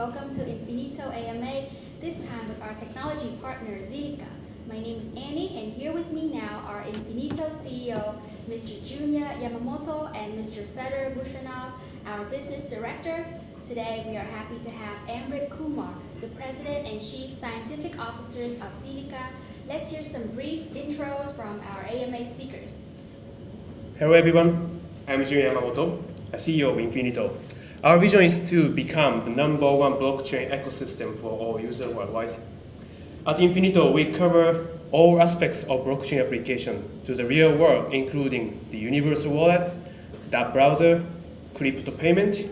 welcome to Infinito AMA, this time with our technology partner Zilliqa. My name is Annie, and here with me now are Infinito CEO, Mr. Junya Yamamoto, and Mr. Fedor Bushlanov, our business director. Today we are happy to have Amrit Kumar, the President and Chief Scientific Officers of Zilliqa. Let's hear some brief intros from our AMA speakers. Hello everyone, I'm Junya Yamamoto, CEO of Infinito. Our vision is to become the #1 blockchain ecosystem for all users worldwide. At Infinito, we cover all aspects of blockchain application to the real world, including the universal wallet, dApp browser, crypto payment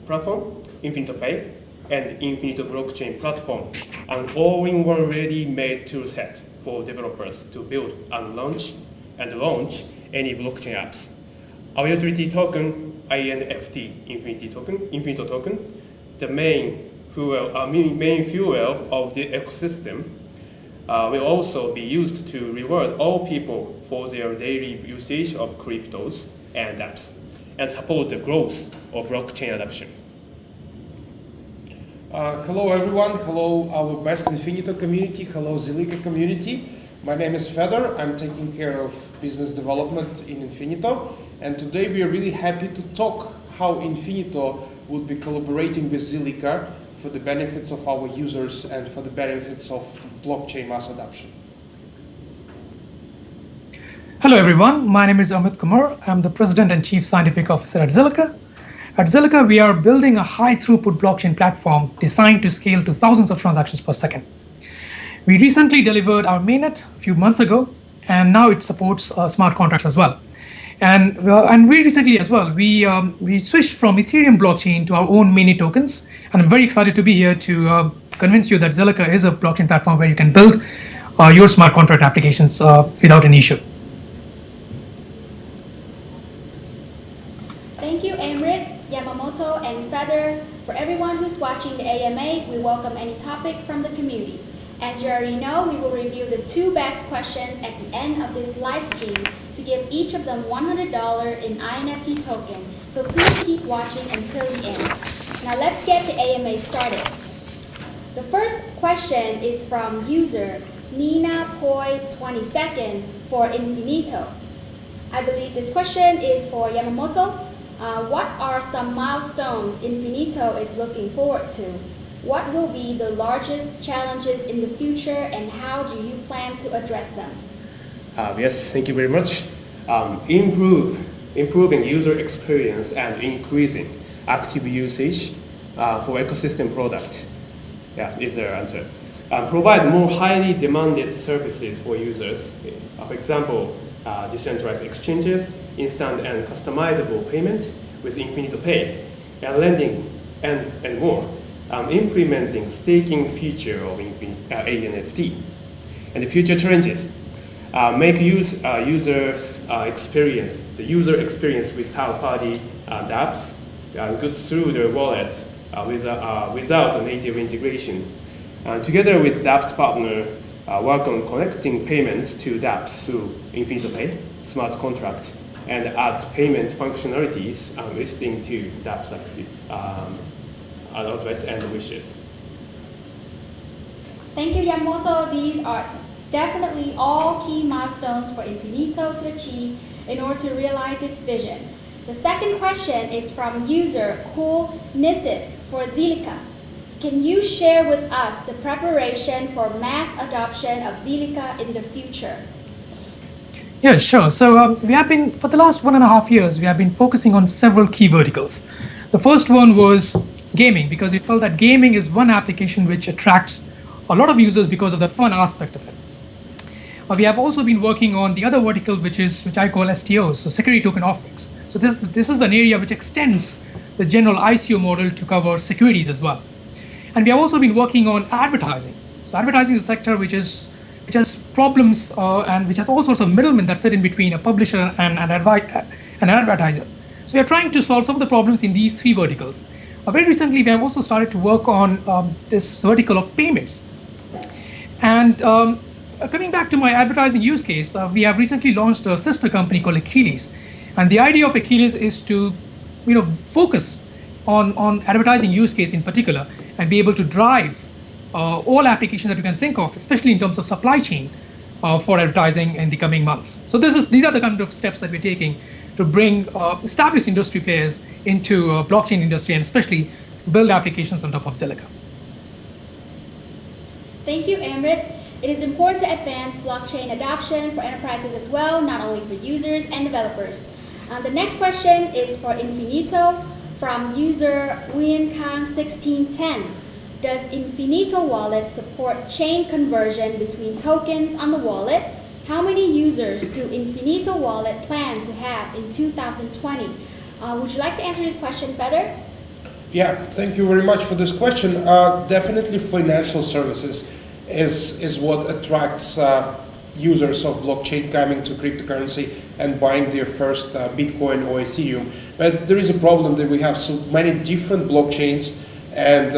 platform, Infinito Pay, and Infinito blockchain platform, an all-in-one ready-made tool set for developers to build and launch any blockchain apps. Our utility token, INFT, Infinito token, the main fuel of the ecosystem, will also be used to reward all people for their daily usage of cryptos and apps, and support the growth of blockchain adoption. Hello everyone, hello our best Infinito community, hello Zilliqa community. My name is Fedor, I'm taking care of business development in Infinito, and today we are really happy to talk how Infinito would be collaborating with Zilliqa for the benefits of our users and for the benefits of blockchain mass adoption. Hello everyone, my name is Amrit Kumar. I'm the President and Chief Scientific Officer at Zilliqa. At Zilliqa, we are building a high-throughput blockchain platform designed to scale to thousands of transactions per second. We recently delivered our mainnet a few months ago, and now it supports smart contracts as well. And we recently as well, we switched from Ethereum blockchain to our own mainnet tokens, and I'm very excited to be here to convince you that Zilliqa is a blockchain platform where you can build your smart contract applications without an issue. Thank you, Amrit, Yamamoto, and Fedor. For everyone who's watching the AMA, we welcome any topic from the community. As you already know, we will review the 2 best questions at the end of this live stream to give each of them $100 in INFT token. So please keep watching until the end. Now let's get the AMA started. The first question is from user Nina Poi 22nd for Infinito. I believe this question is for Yamamoto. What are some milestones Infinito is looking forward to? What will be the largest challenges in the future, and how do you plan to address them? Yes, thank you very much. Improving user experience and increasing active usage for ecosystem products. Is the answer. Provide more highly demanded services for users. For example, decentralized exchanges, instant and customizable payment with Infinito Pay, and lending, and more. Implementing staking feature of ANFT. And the future challenges. Make user experience with third-party dApps goods through the wallet without a native integration. Together with dApps partner, work on connecting payments to dApps through Infinito Pay, smart contract, and add payment functionalities listening to dApps active address and wishes. Thank you, Yamamoto. These are definitely all key milestones for Infinito to achieve in order to realize its vision. The second question is from user Cool Nisit for Zilliqa. Can you share with us the preparation for mass adoption of Zilliqa in the future? Yeah, sure. So we have been, for the last 1.5 years, we have been focusing on several key verticals. The first one was gaming, because we felt that gaming is one application which attracts a lot of users because of the fun aspect of it. We have also been working on the other vertical, which I call STOs, so security token offerings. So this is an area which extends the general ICO model to cover securities as well. And we have also been working on advertising. So advertising is a sector which has problems and which has all sorts of middlemen that sit in between a publisher and an advertiser. So we are trying to solve some of the problems in these 3 verticals. Very recently, we have also started to work on this vertical of payments. And coming back to my advertising use case, we have recently launched a sister company called Achilles. And the idea of Achilles is to focus on advertising use case in particular, and be able to drive all applications that you can think of, especially in terms of supply chain for advertising in the coming months. So these are the kind of steps that we're taking to bring established industry players into blockchain industry and especially build applications on top of Zilliqa. Thank you, Amrit. It is important to advance blockchain adoption for enterprises as well, not only for users and developers. The next question is for Infinito from user WienKang1610. Does Infinito Wallet support chain conversion between tokens on the wallet? How many users do Infinito Wallet plan to have in 2020? Would you like to answer this question, Fedor? Yeah, thank you very much for this question. Definitely financial services is what attracts users of blockchain coming to cryptocurrency and buying their first Bitcoin or Ethereum. But there is a problem that we have so many different blockchains, and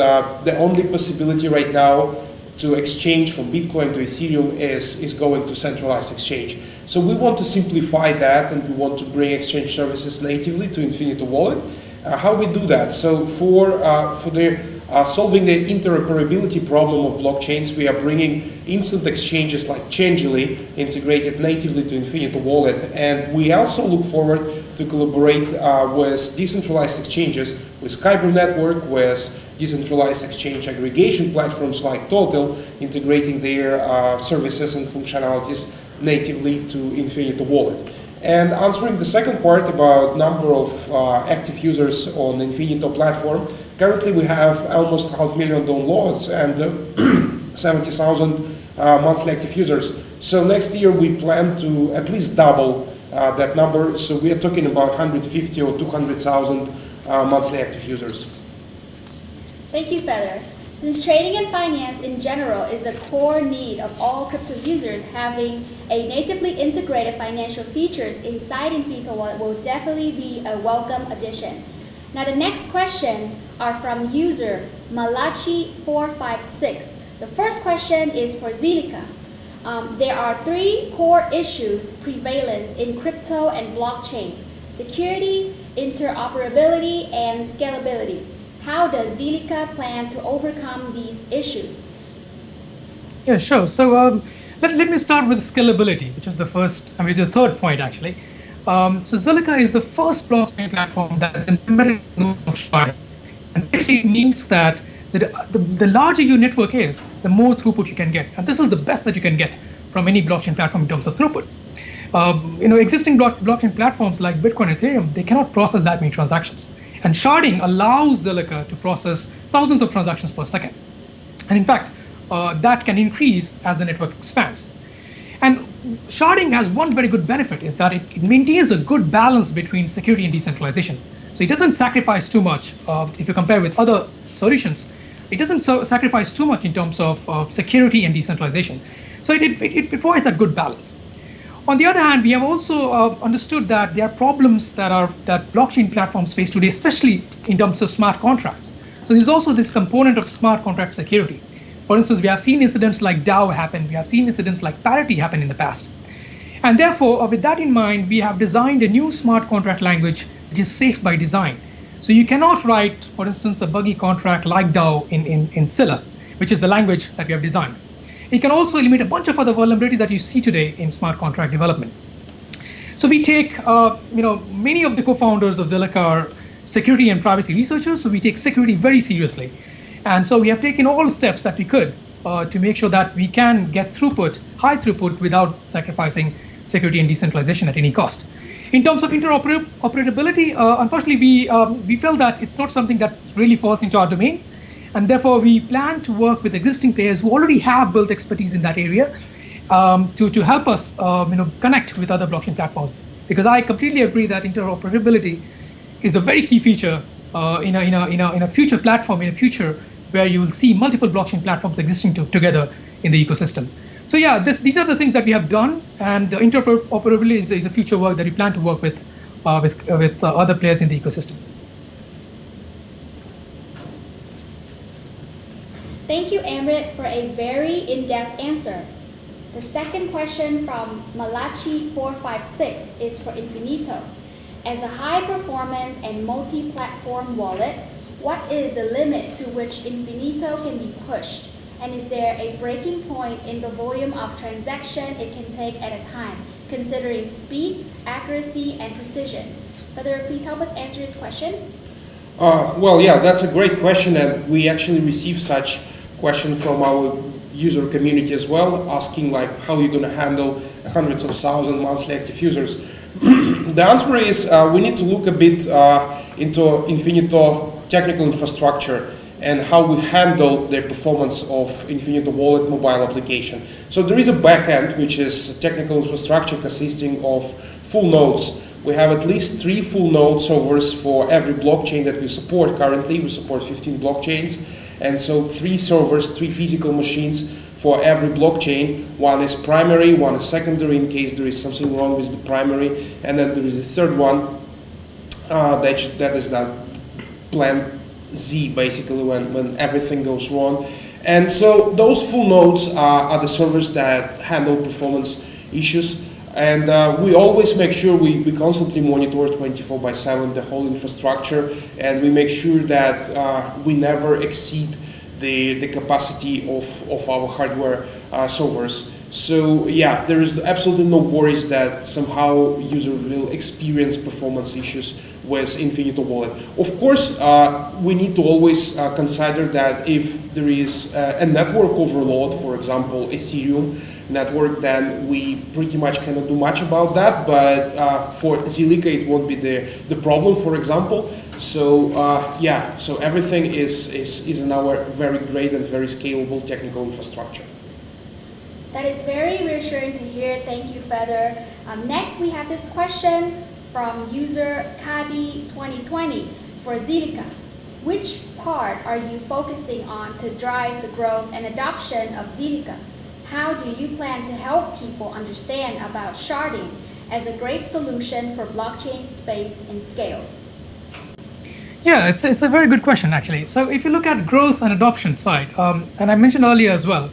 the only possibility right now to exchange from Bitcoin to Ethereum is going to centralized exchange. So we want to simplify that, and we want to bring exchange services natively to Infinito Wallet. How we do that? So for solving the interoperability problem of blockchains, we are bringing instant exchanges like Changely integrated natively to Infinito Wallet, and we also look forward to collaborate with decentralized exchanges, with Kyber Network, with decentralized exchange aggregation platforms like Total, integrating their services and functionalities natively to Infinito Wallet. And answering the second part about number of active users on Infinito platform, currently we have almost 500,000 downloads and 70,000 monthly active users. So next year we plan to at least double that number. So we are talking about 150 or 200,000 monthly active users. Thank you, Fedor. Since trading and finance in general is a core need of all crypto users, having a natively integrated financial features inside Infinito Wallet will definitely be a welcome addition. Now the next questions are from user Malachi456. The first question is for Zilliqa. There are three core issues prevalent in crypto and blockchain: security, interoperability, and scalability. How does Zilliqa plan to overcome these issues? Yeah, sure. So let me start with scalability, which is the first, which is the third point actually. So Zilliqa is the first blockchain platform that is implemented of sharding. And basically it means that the larger your network is, the more throughput you can get. And this is the best that you can get from any blockchain platform in terms of throughput. Existing blockchain platforms like Bitcoin and Ethereum, they cannot process that many transactions. And sharding allows Zilliqa to process thousands of transactions per second. And in fact, that can increase as the network expands. And sharding has one very good benefit, is that it maintains a good balance between security and decentralization. So it doesn't sacrifice too much if you compare with other solutions. It doesn't sacrifice too much in terms of security and decentralization. So it provides that good balance. On the other hand, we have also understood that there are problems that blockchain platforms face today, especially in terms of smart contracts. So there's also this component of smart contract security. For instance, we have seen incidents like DAO happen. We have seen incidents like parity happen in the past. And therefore, with that in mind, we have designed a new smart contract language which is safe by design. So you cannot write, for instance, a buggy contract like DAO in Scilla, which is the language that we have designed. It can also eliminate a bunch of other vulnerabilities that you see today in smart contract development. So we take, many of the co-founders of Zilliqa are security and privacy researchers, so we take security very seriously. And so we have taken all steps that we could to make sure that we can get high throughput without sacrificing security and decentralization at any cost. In terms of interoperability, unfortunately, we felt that it's not something that really falls into our domain. And therefore, we plan to work with existing players who already have built expertise in that area to help us connect with other blockchain platforms. Because I completely agree that interoperability is a very key feature in a future platform, in a future where you will see multiple blockchain platforms existing together in the ecosystem. So yeah, these are the things that we have done, and interoperability is a future work that we plan to work with other players in the ecosystem. Thank you, Amrit, for a very in-depth answer. The second question from Malachi456 is for Infinito. As a high-performance and multi-platform wallet, what is the limit to which Infinito can be pushed? And is there a breaking point in the volume of transaction it can take at a time, considering speed, accuracy, and precision? Fedor, please help us answer this question. Well, yeah, that's a great question, and we actually receive such question from our user community as well, asking like how you're going to handle hundreds of thousands monthly active users. The answer is we need to look a bit into Infinito technical infrastructure and how we handle the performance of Infinito Wallet mobile application. So there is a backend, which is technical infrastructure consisting of full nodes. We have at least 3 full node servers for every blockchain that we support currently. We support 15 blockchains. And so 3 servers, 3 physical machines for every blockchain. One is primary, one is secondary in case there is something wrong with the primary. And then there is a third one that is that plan Z, basically, when everything goes wrong. And so those full nodes are the servers that handle performance issues. And we always make sure we constantly monitor 24/7 the whole infrastructure, and we make sure that we never exceed the capacity of our hardware servers. So yeah, there is absolutely no worries that somehow user will experience performance issues with Infinito Wallet. Of course, we need to always consider that if there is a network overload, for example, Ethereum network, then we pretty much cannot do much about that. But for Zilliqa, it won't be the problem, for example. So yeah, so everything is in our very great and very scalable technical infrastructure. That is very reassuring to hear. Thank you, Fedor. Next, we have this question from user Kadi2020 for Zilliqa. Which part are you focusing on to drive the growth and adoption of Zilliqa? How do you plan to help people understand about sharding as a great solution for blockchain space and scale? Yeah, it's a very good question, actually. So if you look at growth and adoption side, and I mentioned earlier as well,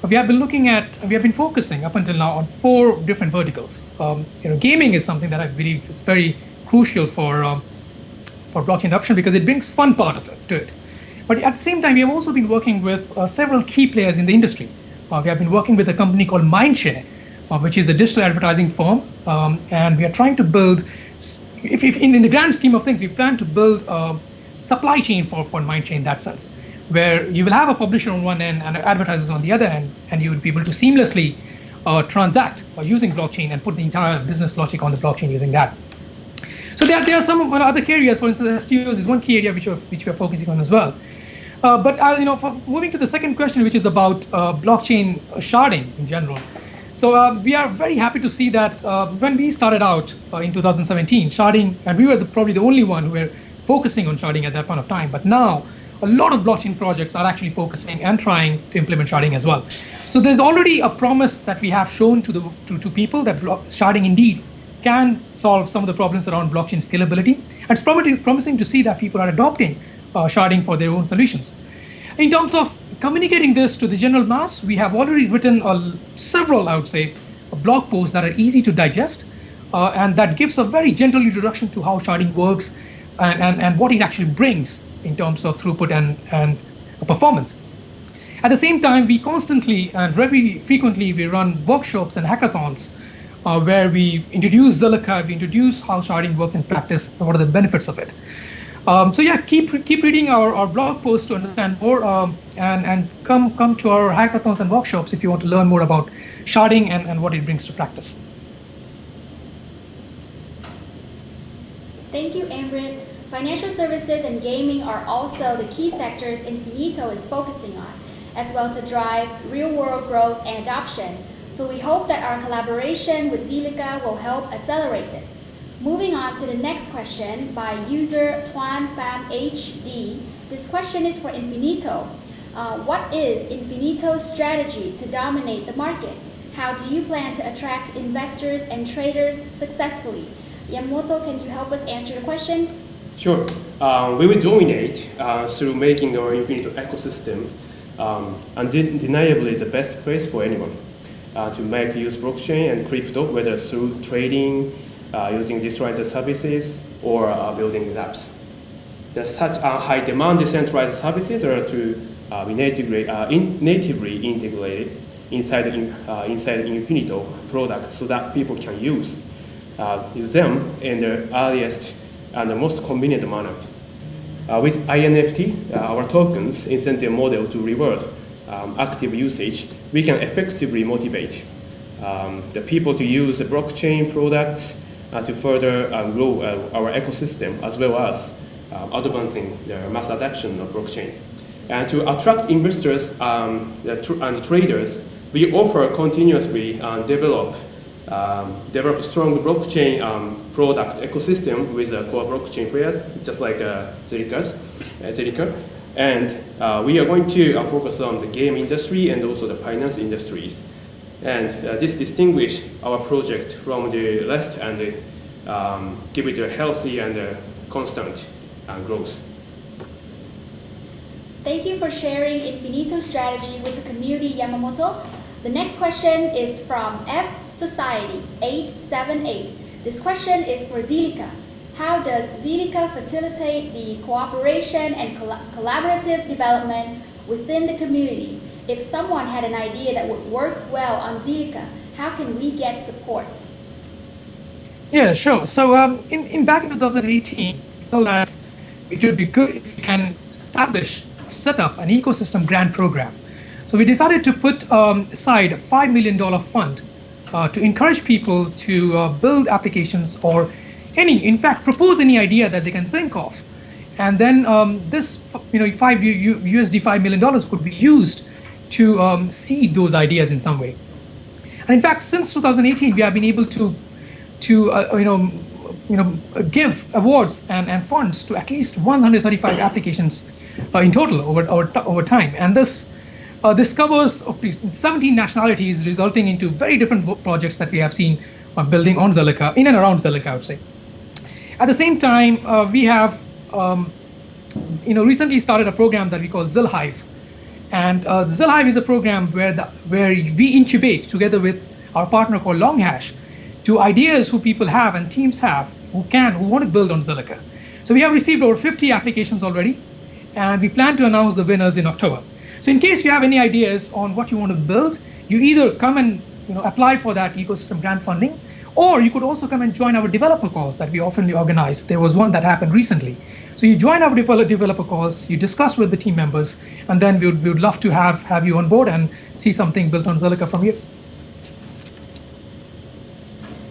we have been focusing up until now on 4 different verticals. Gaming is something that I believe is very crucial for blockchain adoption because it brings fun part of it to it. But at the same time, we have also been working with several key players in the industry. We have been working with a company called Mindshare, which is a digital advertising firm, and we are trying to build. If in the grand scheme of things, we plan to build a supply chain for Mindshare in that sense, where you will have a publisher on one end and advertisers on the other end, and you would be able to seamlessly transact using blockchain and put the entire business logic on the blockchain using that. So there are some other key areas. For instance, STOs is one key area which we are focusing on as well. But for moving to the second question, which is about blockchain sharding in general. So we are very happy to see that when we started out in 2017, sharding, and we were probably the only one who were focusing on sharding at that point of time. But now a lot of blockchain projects are actually focusing and trying to implement sharding as well. So there's already a promise that we have shown to people that sharding indeed can solve some of the problems around blockchain scalability. And it's promising to see that people are adopting sharding for their own solutions. In terms of communicating this to the general mass, we have already written several, I would say, blog posts that are easy to digest, and that gives a very gentle introduction to how sharding works and what it actually brings in terms of throughput and performance. At the same time, we constantly and very frequently we run workshops and hackathons where we introduce Zilliqa, we introduce how sharding works in practice, and what are the benefits of it. So yeah, keep reading our blog posts to understand more, and come to our hackathons and workshops if you want to learn more about sharding and what it brings to practice. Thank you, Amrit. Financial services and gaming are also the key sectors Infinito is focusing on, as well to drive real-world growth and adoption. So we hope that our collaboration with Zilliqa will help accelerate this. Moving on to the next question by user TwanFamHD. This question is for Infinito. What is Infinito's strategy to dominate the market? How do you plan to attract investors and traders successfully? Yamamoto, can you help us answer the question? Sure. We will dominate through making our Infinito ecosystem undeniably the best place for anyone to make use blockchain and crypto, whether through trading, using decentralized services, or building apps. there's such a high demand decentralized services are to be natively integrated inside Infinito products so that people can use them in the earliest and the most convenient manner. With INFT, our tokens incentive model to reward active usage, we can effectively motivate the people to use the blockchain products to further grow our ecosystem, as well as advancing the mass adoption of blockchain. And to attract investors and traders, we offer continuously develop strong blockchain product ecosystem with core blockchain players, just like Zilliqa. And we are going to focus on the game industry and also the finance industries. And this distinguishes our project from the rest and give it a healthy and constant growth. Thank you for sharing Infinito's strategy with the community, Yamamoto. The next question is from F Society 878. This question is for Zilliqa. How does Zilliqa facilitate the cooperation and collaborative development within the community? If someone had an idea that would work well on Zilliqa, how can we get support? Yeah, sure. So in back in 2018, we felt that it would be good if we can set up an ecosystem grant program. So we decided to put aside a $5 million fund to encourage people to build applications or propose any idea that they can think of. And then this $5 million could be used to seed those ideas in some way. And in fact, since 2018, we have been able to give awards and funds to at least 135 applications in total over time. And this covers 17 nationalities, resulting into very different projects that we have seen building on Zilliqa, in and around Zilliqa, I would say. At the same time, we have recently started a program that we call Zilhive. And Zilhive is a program where we incubate together with our partner called Longhash to ideas who people have and teams have who want to build on Zilliqa. So we have received over 50 applications already, and we plan to announce the winners in October. So in case you have any ideas on what you want to build, you either come and apply for that ecosystem grant funding, or you could also come and join our developer calls that we often organize. There was one that happened recently. So you join our developer calls, you discuss with the team members, and then we would love to have you on board and see something built on Zilliqa from you.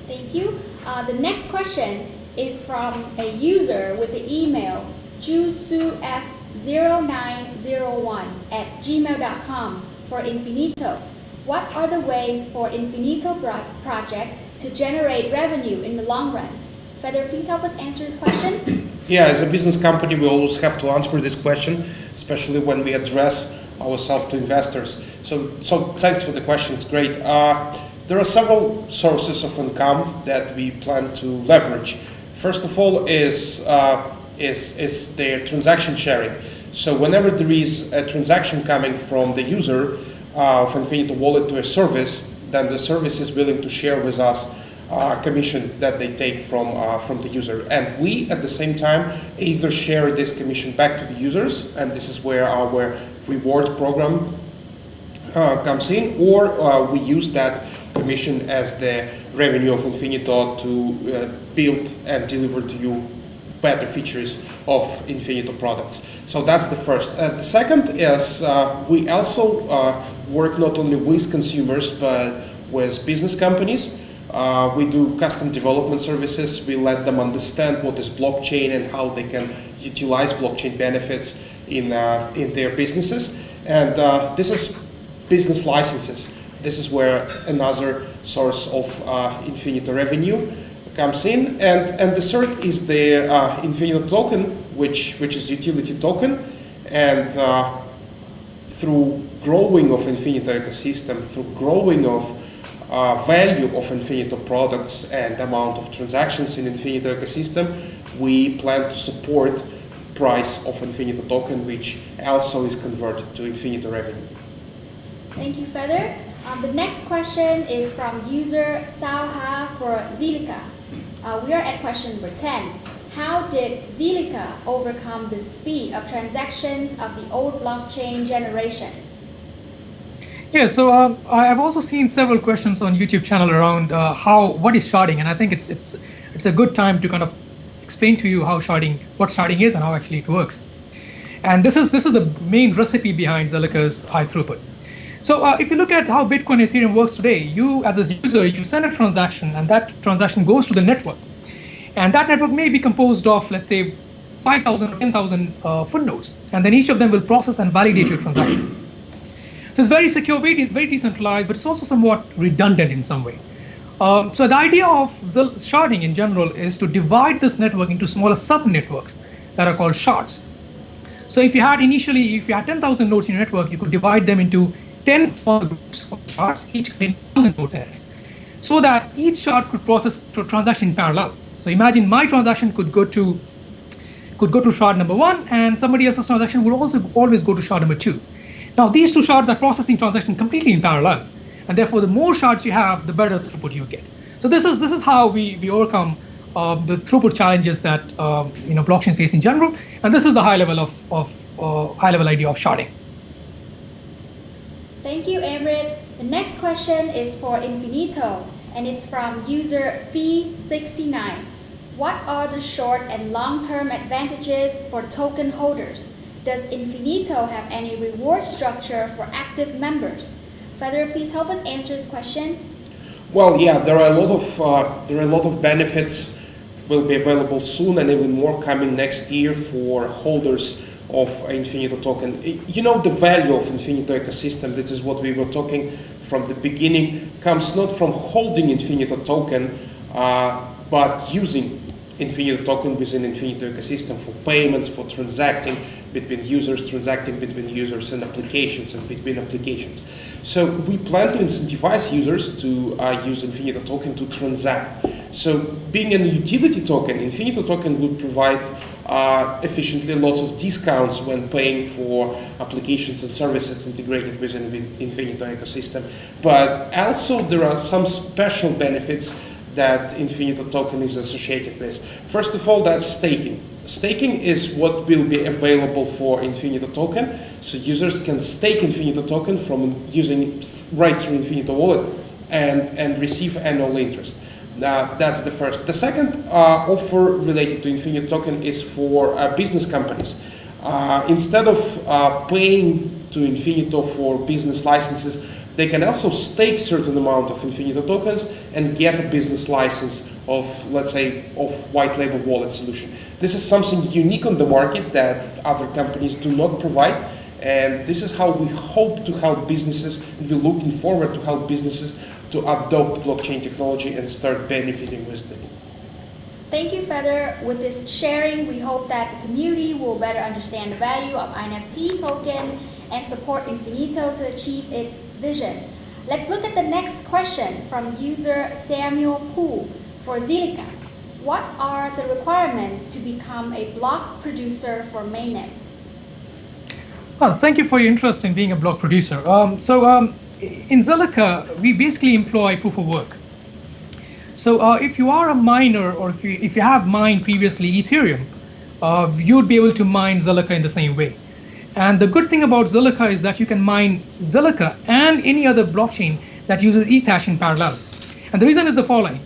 Thank you. The next question is from a user with the email jusuf0901@gmail.com for Infinito. What are the ways for Infinito project to generate revenue in the long run? Fedor, please help us answer this question. Yeah, as a business company, we always have to answer this question, especially when we address ourselves to investors. So thanks for the question. It's great. There are several sources of income that we plan to leverage. First of all is the transaction sharing. So whenever there is a transaction coming from the user of Infinito Wallet to a service, then the service is willing to share with us commission that they take from the user. And we, at the same time, either share this commission back to the users, and this is where our reward program comes in, or we use that commission as the revenue of Infinito to build and deliver to you better features of Infinito products. So that's the first. The second is we also work not only with consumers but with business companies. We do custom development services. We let them understand what is blockchain and how they can utilize blockchain benefits in their businesses. And this is business licenses. This is where another source of Infinito revenue comes in. And the third is the Infinito token, which is utility token. And through growing of Infinito ecosystem, through growing of value of Infinito products and amount of transactions in Infinito ecosystem, we plan to support price of Infinito token, which also is converted to Infinito revenue. Thank you, Fedor. The next question is from user Sauha for Zilliqa. We are at question number 10. how did Zilliqa overcome the speed of transactions of the old blockchain generation? Yeah, so I've also seen several questions on YouTube channel around what is sharding, and I think it's a good time to kind of explain to you what sharding is and how actually it works. And this is the main recipe behind Zilliqa's high throughput. So if you look at how Bitcoin and Ethereum works today, you as a user, you send a transaction, and that transaction goes to the network, and that network may be composed of, let's say, 5,000 or 10,000 footnodes, and then each of them will process and validate your transaction. So it's very secure, it's very decentralized, but it's also somewhat redundant in some way. So the idea of sharding in general is to divide this network into smaller sub-networks that are called shards. So if you had 10,000 nodes in your network, you could divide them into 10 small groups of shards, each containing 1,000 nodes in it, so that each shard could process a transaction in parallel. So imagine my transaction could go to shard number 1, and somebody else's transaction would also always go to shard number 2. Now, these two shards are processing transactions completely in parallel, and therefore, the more shards you have, the better throughput you get. So this is how we overcome the throughput challenges that blockchains face in general, and this is the high level idea of sharding. Thank you, Amrit. The next question is for Infinito, and it's from user Fee69. What are the short and long-term advantages for token holders? Does Infinito have any reward structure for active members? Fedor, please help us answer this question. Well, yeah, there are a lot of benefits will be available soon, and even more coming next year for holders of Infinito token. You know, the value of Infinito ecosystem, this is what we were talking from the beginning, comes not from holding Infinito token, but using Infinito token within Infinito ecosystem for payments, for transacting between users and applications and between applications. So we plan to incentivize users to use Infinito token to transact. So being a utility token, Infinito token would provide efficiently lots of discounts when paying for applications and services integrated within the Infinito ecosystem. But also there are some special benefits that Infinito token is associated with. First of all, that's staking. Staking is what will be available for Infinito token. So users can stake Infinito token from using right through Infinito Wallet and receive annual interest. That's the first. The second offer related to Infinito token is for business companies. Instead of paying to Infinito for business licenses, they can also stake certain amount of Infinito tokens and get a business license of, let's say, of white label wallet solution. This is something unique on the market that other companies do not provide, and this is how we hope to help businesses, and we're looking forward to help businesses to adopt blockchain technology and start benefiting with it. Thank you, Fedor. With this sharing, we hope that the community will better understand the value of NFT token and support Infinito to achieve its vision. Let's look at the next question from user Samuel Poole for Zilliqa. What are the requirements to become a block producer for mainnet? Well, thank you for your interest in being a block producer. In Zilliqa, we basically employ proof of work. So if you are a miner, or if you have mined previously Ethereum, you'd be able to mine Zilliqa in the same way. And the good thing about Zilliqa is that you can mine Zilliqa and any other blockchain that uses Ethash in parallel. And the reason is the following.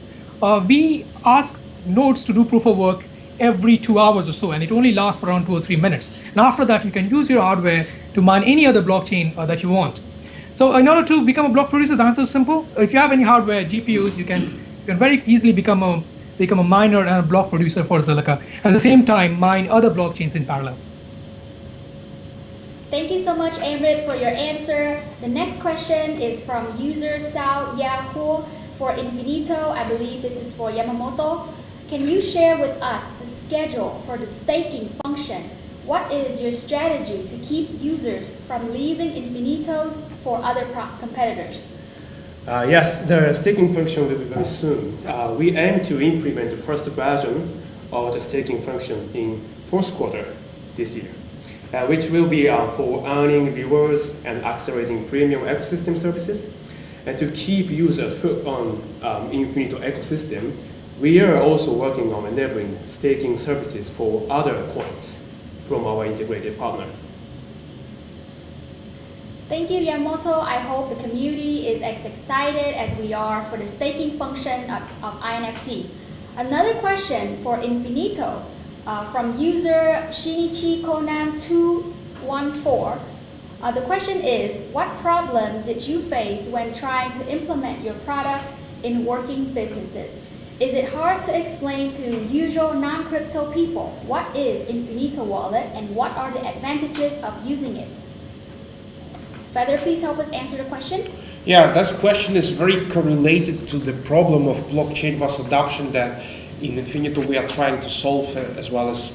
We ask nodes to do proof of work every 2 hours or so, and it only lasts for around 2 or 3 minutes. And after that, you can use your hardware to mine any other blockchain that you want. So in order to become a block producer, the answer is simple. If you have any hardware, GPUs, you can very easily become a miner and a block producer for Zilliqa. At the same time, mine other blockchains in parallel. Thank you so much, Amrit, for your answer. The next question is from user Sao Yahoo for Infinito. I believe this is for Yamamoto. Can you share with us the schedule for the staking function? What is your strategy to keep users from leaving Infinito for other competitors? Yes, the staking function will be very soon. We aim to implement the first version of the staking function in fourth quarter this year, which will be for earning rewards and accelerating premium ecosystem services. And to keep users hooked on Infinito ecosystem, We are also working on enabling staking services for other coins from our integrated partner. Thank you, Yamamoto. I hope the community is as excited as we are for the staking function of INFT. Another question for Infinito from user Shinichi Conan 214. The question is, what problems did you face when trying to implement your product in working businesses? Is it hard to explain to usual non-crypto people what is Infinito Wallet and what are the advantages of using it? Fedor, please help us answer the question. Yeah, this question is very correlated to the problem of blockchain mass adoption that in Infinito we are trying to solve, as well as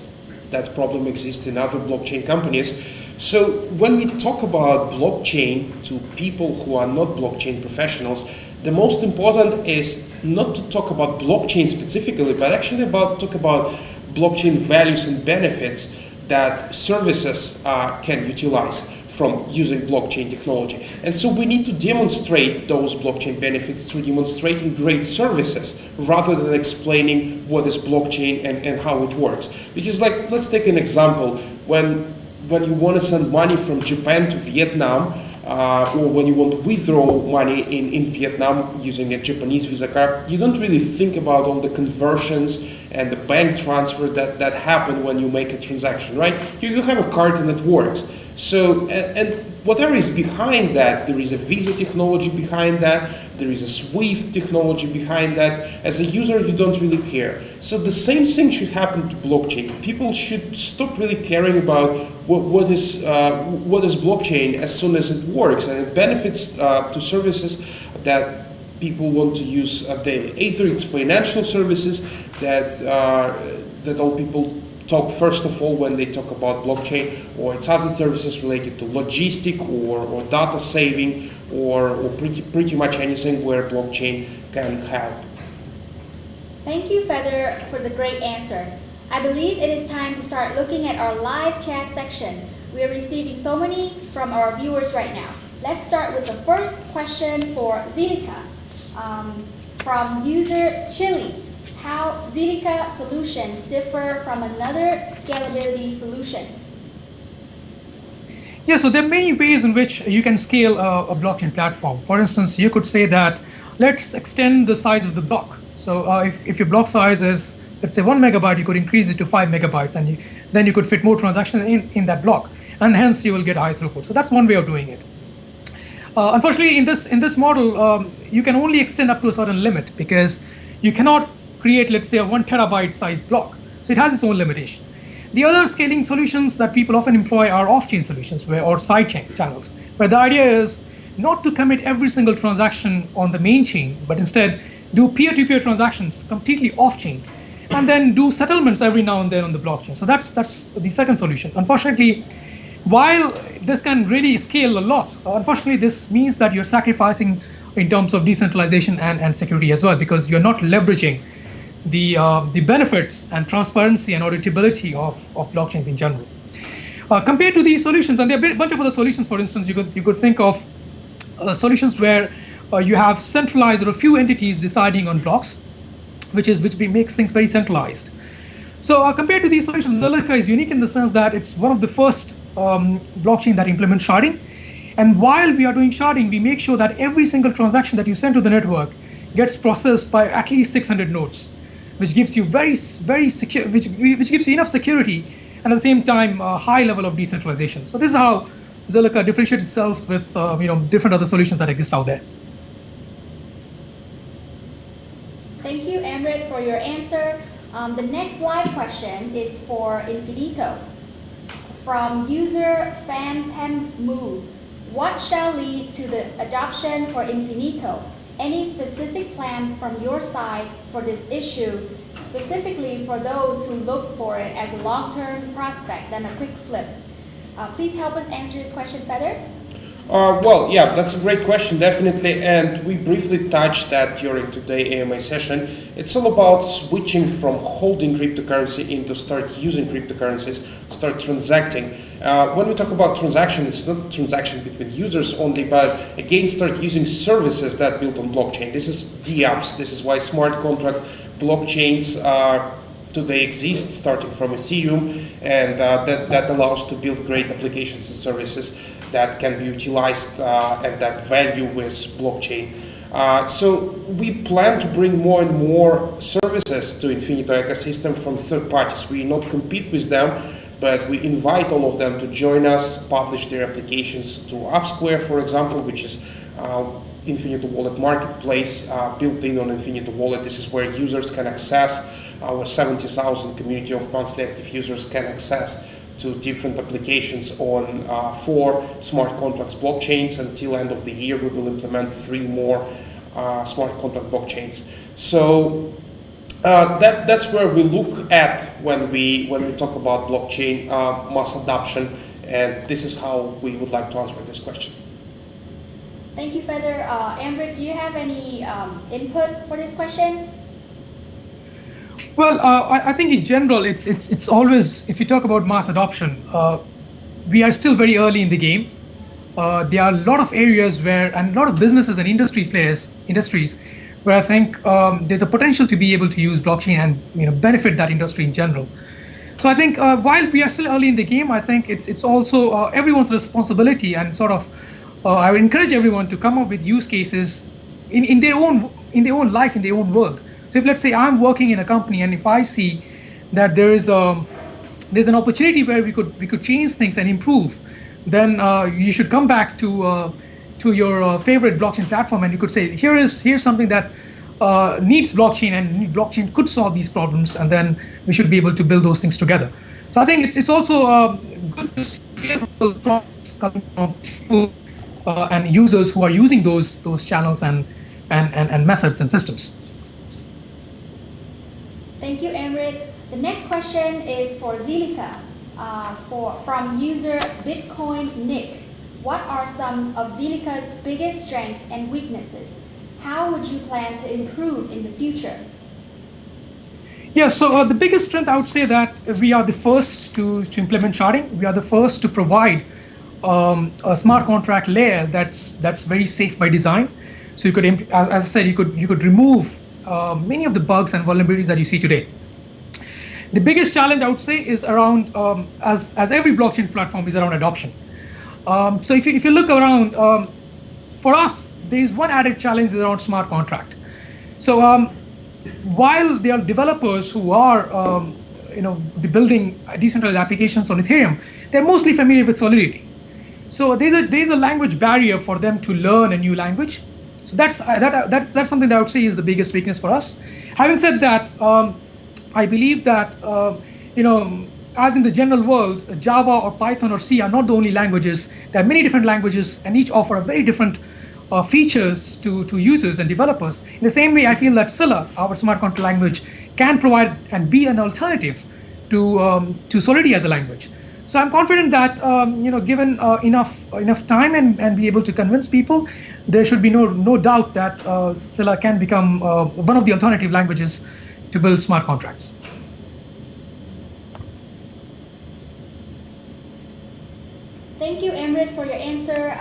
that problem exists in other blockchain companies. So when we talk about blockchain to people who are not blockchain professionals, the most important is not to talk about blockchain specifically, but actually talk about blockchain values and benefits that services can utilize from using blockchain technology. And so we need to demonstrate those blockchain benefits through demonstrating great services rather than explaining what is blockchain and how it works. Because let's take an example. When you want to send money from Japan to Vietnam, or when you want to withdraw money in Vietnam using a Japanese Visa card, you don't really think about all the conversions and the bank transfer that happen when you make a transaction, right? You have a card and it works. So, and whatever is behind that, there is a Visa technology behind that, there is a SWIFT technology behind that. As a user, you don't really care. So the same thing should happen to blockchain. People should stop really caring about what is blockchain as soon as it works and it benefits to services that people want to use daily. Either it's financial services that all people talk first of all when they talk about blockchain, or it's other services related to logistic or data saving or pretty much anything where blockchain can help. Thank you, Fedor, for the great answer. I believe it is time to start looking at our live chat section. We are receiving so many from our viewers right now. Let's start with the first question for Zilliqa from user Chili. How Zilliqa solutions differ from another scalability solutions? Yeah, so there are many ways in which you can scale a blockchain platform. For instance, you could say that let's extend the size of the block. So if your block size is, let's say 1 megabyte, you could increase it to 5 megabytes, and then you could fit more transactions in that block, and hence you will get high throughput. So that's one way of doing it. Unfortunately, in this model, you can only extend up to a certain limit because you cannot create, let's say, a 1 terabyte size block. So it has its own limitation. The other scaling solutions that people often employ are off-chain solutions or sidechain channels, where the idea is not to commit every single transaction on the main chain, but instead do peer-to-peer transactions completely off-chain, and then do settlements every now and then on the blockchain. So that's the second solution. Unfortunately, while this can really scale a lot, unfortunately, this means that you're sacrificing in terms of decentralization and security as well, because you're not leveraging the benefits and transparency and auditability of blockchains in general. Compared to these solutions, and there are a bunch of other solutions. For instance, you could think of solutions where you have centralized or a few entities deciding on blocks, which makes things very centralized. So compared to these solutions, Zilliqa is unique in the sense that it's one of the first blockchain that implements sharding. And while we are doing sharding, we make sure that every single transaction that you send to the network gets processed by at least 600 nodes, which gives you very secure, which gives you enough security and at the same time a high level of decentralization. So this is how Zilliqa differentiates itself with different other solutions that exist out there. Thank you, Amrit, for your answer. The next live question is for Infinito. From user Fantemu, what shall lead to the adoption for Infinito? Any specific plans from your side for this issue, specifically for those who look for it as a long-term prospect than a quick flip? Please help us answer this question, Fedor. Well, yeah, that's a great question, definitely, and we briefly touched that during today's AMA session. It's all about switching from holding cryptocurrency into start using cryptocurrencies, start transacting. When we talk about transaction, it's not transaction between users only, but again, start using services that built on blockchain. This is DApps. This is why smart contract blockchains today exist, starting from Ethereum, and that allows to build great applications and services that can be utilized and that value with blockchain. So we plan to bring more and more services to Infinito ecosystem from third parties. We not compete with them, but we invite all of them to join us, publish their applications to AppSquare, for example, which is Infinito Wallet marketplace built in on Infinito Wallet. This is where users can access, our 70,000 community of monthly active users can access to different applications on 4 smart contracts blockchains. Until end of the year, we will implement 3 more smart contract blockchains. So that's where we look at when we talk about blockchain mass adoption, and this is how we would like to answer this question. Thank you, Fedor. Amrit, do you have any input for this question? Well, I think in general, it's always, if you talk about mass adoption, we are still very early in the game. There are a lot of areas where, and a lot of businesses and industries, where I think there's a potential to be able to use blockchain and benefit that industry in general. So I think while we are still early in the game, I think it's also everyone's responsibility, and sort of I would encourage everyone to come up with use cases in their own life, in their own world. So if, let's say, I'm working in a company, and if I see that there's an opportunity where we could change things and improve, then you should come back to your favorite blockchain platform, and you could say, here's something that needs blockchain, and blockchain could solve these problems, and then we should be able to build those things together. So I think it's also good to see products coming from people and users who are using those channels and methods and systems. Thank you, Amrit. The next question is for Zilliqa, from user Bitcoin Nick. What are some of Zilliqa's biggest strengths and weaknesses? How would you plan to improve in the future? Yeah, so the biggest strength, I would say that we are the first to implement sharding. We are the first to provide a smart contract layer that's very safe by design. So you could, as I said, you could remove many of the bugs and vulnerabilities that you see today. The biggest challenge, I would say, is around, as every blockchain platform, is around adoption. So if you look around, for us, there is one added challenge around smart contract. So while there are developers who are building decentralized applications on Ethereum, they're mostly familiar with Solidity. So there's a language barrier for them to learn a new language. So that's something that I would say is the biggest weakness for us. Having said that, I believe that as in the general world, Java or Python or C are not the only languages. There are many different languages, and each offer a very different features to users and developers. In the same way, I feel that Scilla, our smart contract language, can provide and be an alternative to Solidity as a language. So I'm confident that given enough time and be able to convince people, there should be no doubt that Scilla can become one of the alternative languages to build smart contracts. Thank you, Amrit, for your answer.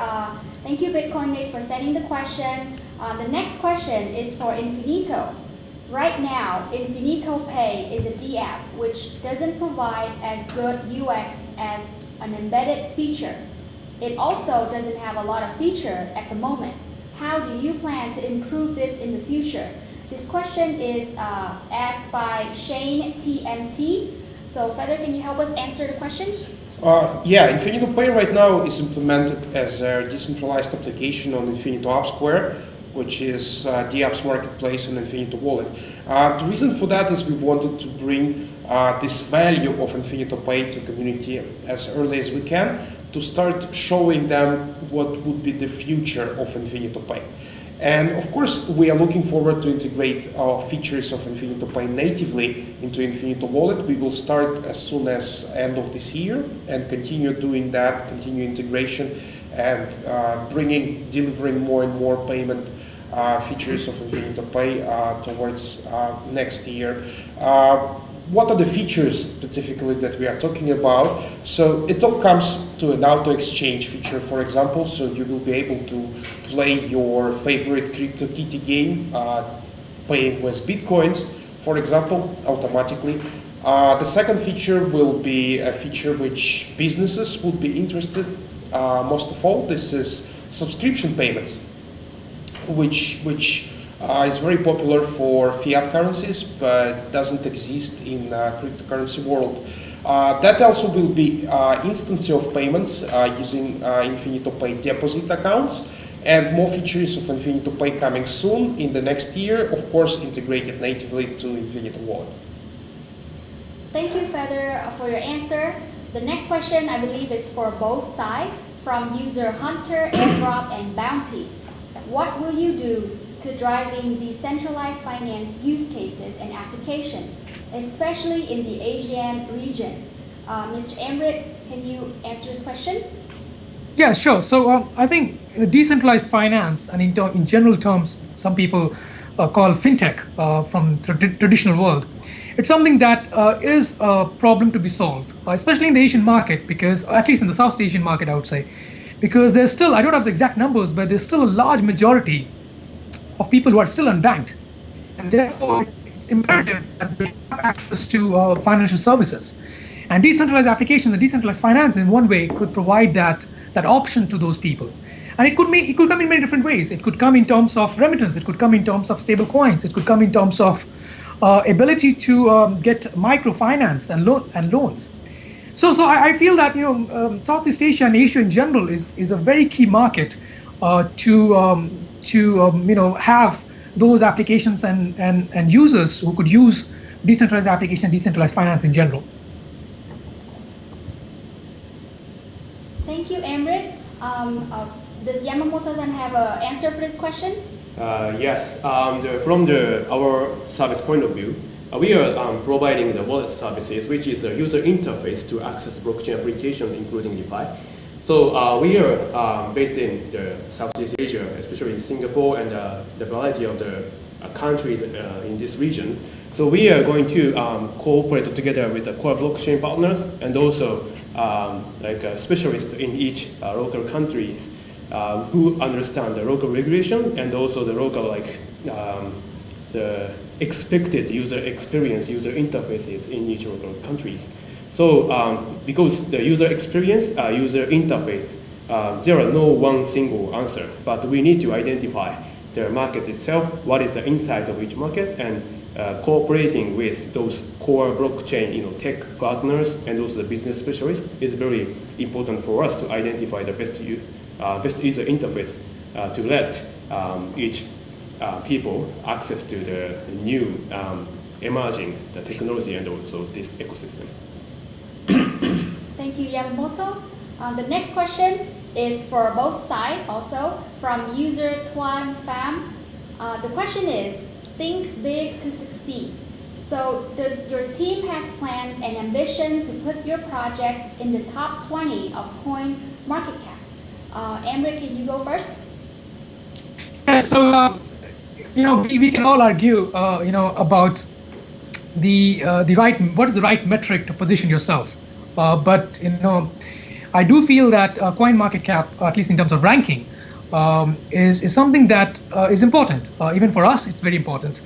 Thank you, Bitcoin Nick, for sending the question. The next question is for Infinito. Right now, Infinito Pay is a D-app which doesn't provide as good UX as an embedded feature. It also doesn't have a lot of feature at the moment. How do you plan to improve this in the future? This question is asked by Shane TMT. So, Fedor, can you help us answer the question? Infinito Pay right now is implemented as a decentralized application on Infinito AppSquare, which is the apps marketplace on Infinito Wallet. The reason for that is we wanted to bring this value of Infinito Pay to community as early as we can, to start showing them what would be the future of Infinito Pay. And of course, we are looking forward to integrate features of Infinito Pay natively into Infinito Wallet. We will start as soon as end of this year and continue doing that, continue integration, and delivering more and more payment features of Infinito Pay towards next year. What are the features specifically that we are talking about? So it all comes to an auto exchange feature, for example. So you will be able to play your favorite CryptoKitty game, paying with Bitcoins, for example, automatically. The second feature will be a feature which businesses would be interested most of all. This is subscription payments, which is very popular for fiat currencies, but doesn't exist in cryptocurrency world. That also will be instances of payments using Infinito Pay deposit accounts, and more features of Infinito Pay coming soon in the next year, of course integrated natively to Infinito Wallet. Thank you, Fedor, for your answer. The next question, I believe, is for both sides, from user Hunter, Airdrop, and Bounty. What will you do to driving decentralized finance use cases and applications, especially in the Asian region? Mr. Amrit, can you answer this question? Yeah, sure. So I think decentralized finance, and in general terms, some people call fintech from traditional world. It's something that is a problem to be solved, especially in the Asian market, because at least in the South Asian market, I would say, because there's still, I don't have the exact numbers, but there's still a large majority of people who are still unbanked, and therefore it's imperative that they have access to financial services. And decentralized applications and decentralized finance, in one way, could provide that option to those people. And it could come in many different ways. It could come in terms of remittance. It could come in terms of stable coins. It could come in terms of ability to get microfinance and loans. So I feel that Southeast Asia and Asia in general is a very key market to have those applications and users who could use decentralized application, decentralized finance in general. Thank you, Amrit. Does Yamamoto-san have an answer for this question? Yes. From our service point of view, we are providing the wallet services, which is a user interface to access blockchain application, including DeFi. So we are based in the Southeast Asia, especially in Singapore and the variety of the countries in this region. So we are going to cooperate together with the core blockchain partners and also specialists in each local countries who understand the local regulation and also the local the expected user experience, user interfaces in each local countries. So because the user experience, user interface, there are no one single answer, but we need to identify the market itself, what is the insight of each market, and cooperating with those core blockchain tech partners and also the business specialists is very important for us to identify the best user interface to let each people access to the new emerging the technology and also this ecosystem. Thank you, Yamamoto. The next question is for both sides also, from user Tuan Pham. The question is, think big to succeed. So does your team has plans and ambition to put your projects in the top 20 of coin market cap? Amrit, can you go first? Yeah, so we can all argue about what is the right metric to position yourself. But I do feel that coin market cap, at least in terms of ranking, is something that is important. Even for us, it's very important.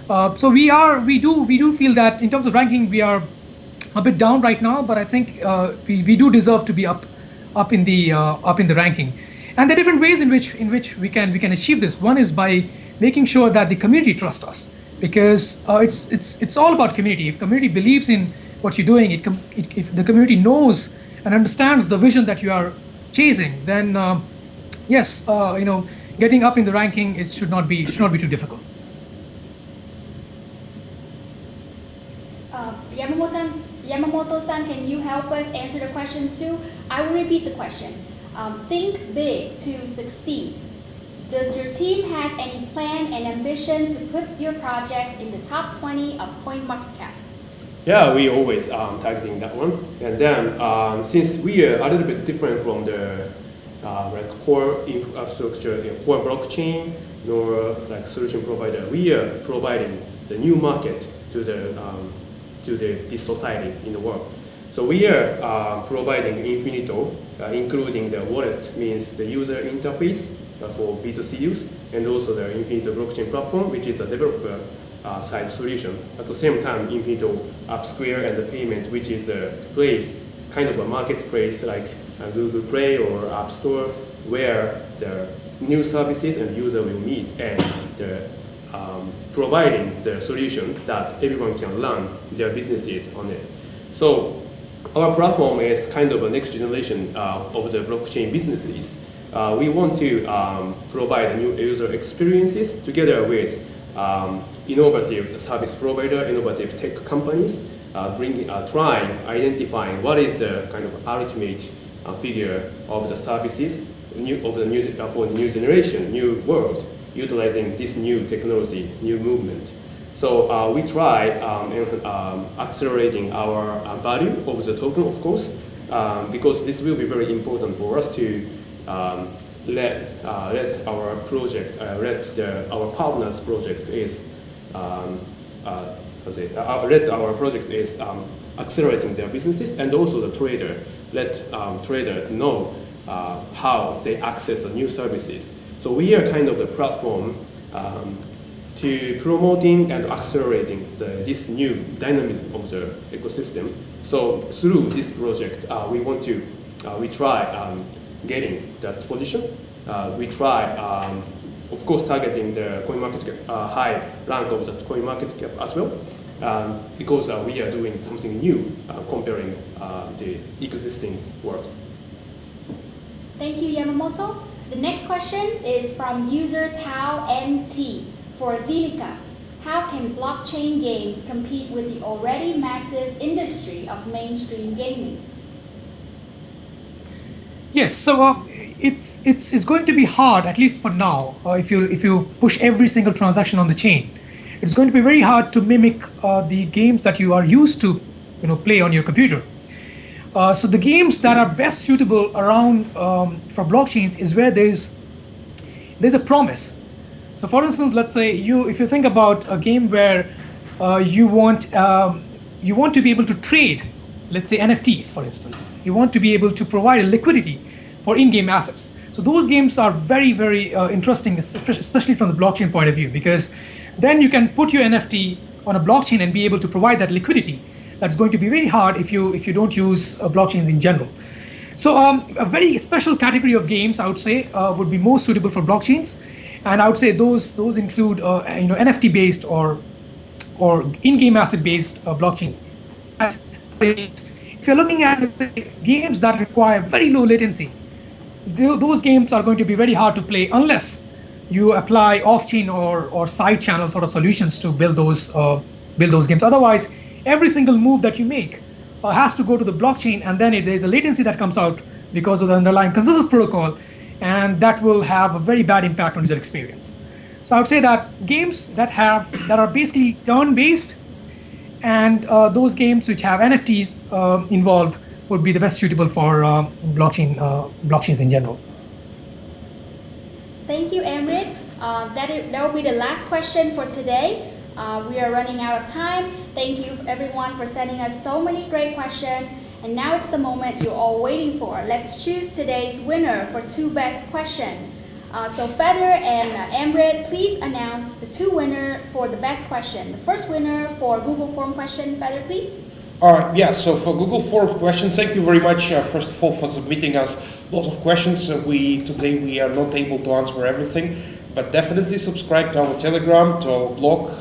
So we do feel that in terms of ranking, we are a bit down right now. But I think we do deserve to be up in the ranking. And there are different ways in which we can achieve this. One is by making sure that the community trusts us, because it's all about community. If community believes in what you're doing, if the community knows and understands the vision that you are chasing, then yes, getting up in the ranking should not be too difficult. Yamamoto-san, can you help us answer the question too? I will repeat the question. Think big to succeed. Does your team have any plan and ambition to put your projects in the top 20 of CoinMarketCap? Yeah, we always targeting that one. And then since we are a little bit different from the core infrastructure, core blockchain, nor solution provider, we are providing the new market to this society in the world. So we are providing Infinito, including the wallet, means the user interface for B2C use, and also the Infinito blockchain platform, which is a developer side solution. At the same time, Infinito App Square and the payment, which is a place, kind of a marketplace like Google Play or App Store, where the new services and user will meet, and the providing the solution that everyone can run their businesses on it. So our platform is kind of a next generation of the blockchain businesses. We want to provide new user experiences together with innovative service provider, innovative tech companies, trying, identifying what is the kind of ultimate figure of the services for the new generation, new world, utilizing this new technology, new movement. So we try accelerating our value of the token, of course, because this will be very important for us to let our project, our partners' project is, let our project is accelerating their businesses, and also the trader, let trader know how they access the new services. So we are kind of the platform to promoting and accelerating this new dynamism of the ecosystem. So through this project, we try getting that position. We try, of course, targeting the coin market cap, high rank of the coin market cap as well, because we are doing something new comparing the existing world. Thank you, Yamamoto. The next question is from user Tao NT for Zilliqa. How can blockchain games compete with the already massive industry of mainstream gaming? Yes, so it's going to be hard, at least for now, if you push every single transaction on the chain. It's going to be very hard to mimic the games that you are used to, play on your computer. So the games that are best suitable around for blockchains is where there's a promise. So for instance, let's say if you think about a game where you want to be able to trade, let's say NFTs, for instance. You want to be able to provide a liquidity for in-game assets. So those games are very, very interesting, especially from the blockchain point of view, because then you can put your NFT on a blockchain and be able to provide that liquidity. That's going to be very hard if you don't use blockchains in general. So a very special category of games, I would say, would be most suitable for blockchains, and I would say those include NFT-based or in-game asset-based blockchains. If you're looking at games that require very low latency, those games are going to be very hard to play unless you apply off-chain or side-channel sort of solutions to build those games. Otherwise, every single move that you make has to go to the blockchain, and then there's a latency that comes out because of the underlying consensus protocol, and that will have a very bad impact on user experience. So I would say that games that are basically turn-based and those games which have NFTs involved would be the best suitable for blockchains in general. Thank you, Amrit. That will be the last question for today. We are running out of time. Thank you everyone for sending us so many great questions. And now it's the moment you're all waiting for. Let's choose today's winner for two best questions. So Fedor and Amrit, please announce the two winners for the best question. The first winner for Google Form question, Fedor, please. So for Google Form questions, thank you very much, first of all, for submitting us lots of questions. Today we are not able to answer everything, but definitely subscribe to our Telegram, to our blog.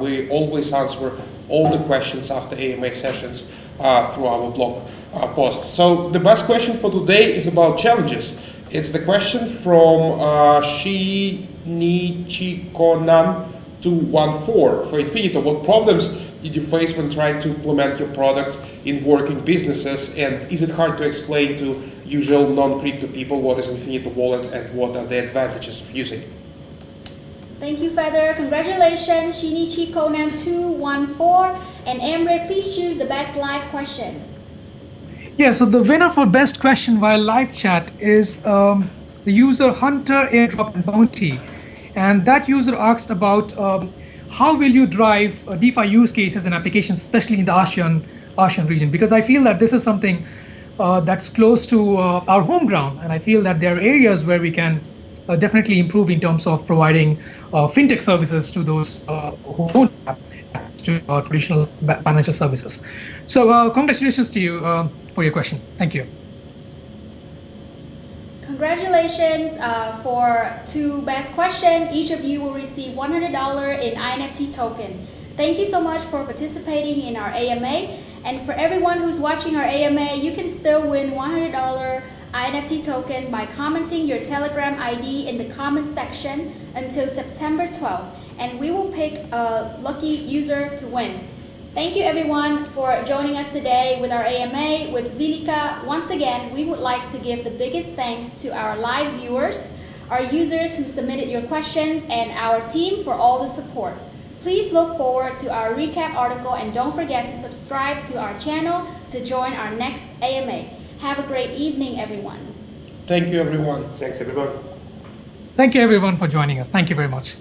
We always answer all the questions after AMA sessions through our blog posts. So the best question for today is about challenges. It's the question from Shinichikonan 214 for Infinito. What problems did you face when trying to implement your products in working businesses, and is it hard to explain to usual non-crypto people what is Infinito Wallet and what are the advantages of using it? Thank you, Fedor. Congratulations, Shinichi Conan 214. And Amrit, please choose the best live question. Yeah, so the winner for best question via live chat is the user Hunter Airdrop and Bounty. And that user asked about how will you drive DeFi use cases and applications, especially in the ASEAN region? Because I feel that this is something that's close to our home ground. And I feel that there are areas where we can definitely improve in terms of providing fintech services to those who don't have access to traditional financial services. So congratulations to you for your question. Thank you. Congratulations for two best questions. Each of you will receive $100 in INFT token. Thank you so much for participating in our AMA. And for everyone who's watching our AMA, you can still win $100 INFT token by commenting your Telegram ID in the comment section until September 12th. And we will pick a lucky user to win. Thank you everyone for joining us today with our AMA with Zilliqa. Once again, we would like to give the biggest thanks to our live viewers, our users who submitted your questions, and our team for all the support. Please look forward to our recap article and don't forget to subscribe to our channel to join our next AMA. Have a great evening, everyone. Thank you, everyone. Thanks, everyone. Thank you everyone for joining us. Thank you very much.